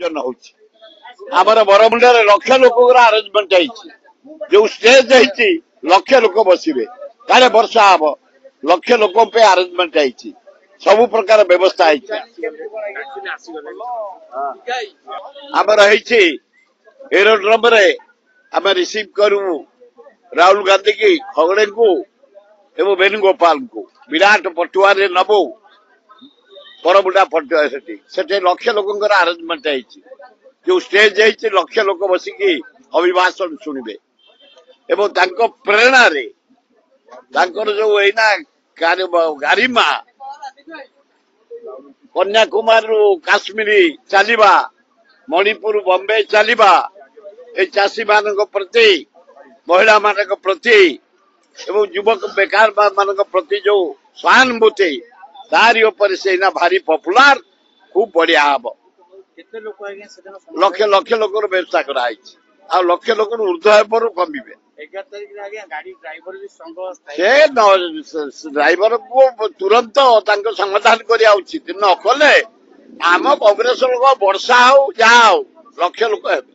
ହଉଛି ଆମର ବରମୁଣ୍ଡାରେ ଲକ୍ଷ ଲୋକଙ୍କର ଆରେଞ୍ଜମେଣ୍ଟ ହେଇଛି ଯୋଉ ଷ୍ଟେଜ ହେଇଛି ଲକ୍ଷ ଲୋକ ବସିବେ କାଳେ ବର୍ଷା ହବ ଲକ୍ଷ ଲୋକଙ୍କ ପାଇଁ ଆରେଞ୍ଜମେଣ୍ଟ ହେଇଛି ସବୁ ପ୍ରକାର ବ୍ୟବସ୍ଥା ହେଇଛି ଆମର ହେଇଛି ଏରୋଡ୍ରମରେ ଆମେ ରିସିଭ କରିବୁ ରାହୁଲ ଗାନ୍ଧୀ କି ଖଗଡେଙ୍କୁ ଏବଂ ବେଣୁଗୋପାଳଙ୍କୁ ବିରାଟ ପଟୁଆରେ ନବୁ ବରମୁଣ୍ଡା ପଟୁଆ ସେଠି ସେଠି ଲକ୍ଷ ଲୋକଙ୍କର ଆରେଞ୍ଜମେଣ୍ଟ ହେଇଛି ଯୋଉ ଷ୍ଟେଜ ହେଇଛି ଲକ୍ଷ ଲୋକ ବସିକି ଅଭିଭାଷଣ ଶୁଣିବେ ଏବଂ ତାଙ୍କ ପ୍ରେରଣାରେ ତାଙ୍କର ଯୋଉ ଏଇନା ଗାରିମା କନ୍ୟାକୁମାରୀରୁ କାଶ୍ମୀର ଚାଲିବା ମଣିପୁର ବମ୍ବେ ଚାଲିବା ଏ ଚାଷୀ ମାନଙ୍କ ପ୍ରତି ମହିଳା ମାନଙ୍କ ପ୍ରତି ଏବଂ ଯୁବକ ବେକାର ମାନଙ୍କ ପ୍ରତି ଯୋଉ ସହାନୁଭୂତି ତାରି ଉପରେ ସେ ଏଇନା ଭାରି ପପୁଲାର ଖୁବ ବଢିଆ ହବ ଲକ୍ଷ ଲକ୍ଷ ଲୋକର ବ୍ୟବସ୍ଥା କରାହେଇଛି ଆଉ ଲକ୍ଷ ଲୋକରୁ ଉର୍ଦ୍ଧ୍ୱ ହେବାରୁ କମିବେ 11 ତାରିଖରେ ଆଜ୍ଞା ଗାଡି ଡ୍ରାଇଭର ବି ସଂଘ ସେ ଡ୍ରାଇଭରକୁ ତୁରନ୍ତ ତାଙ୍କ ସମାଧାନ କରିବା ଉଚିତ ନ କଲେ ଆମ କଂଗ୍ରେସ ଲୋକ ବର୍ଷା ହଉ ଯାହା ହଉ ଲକ୍ଷ ଲୋକ ହେବେ।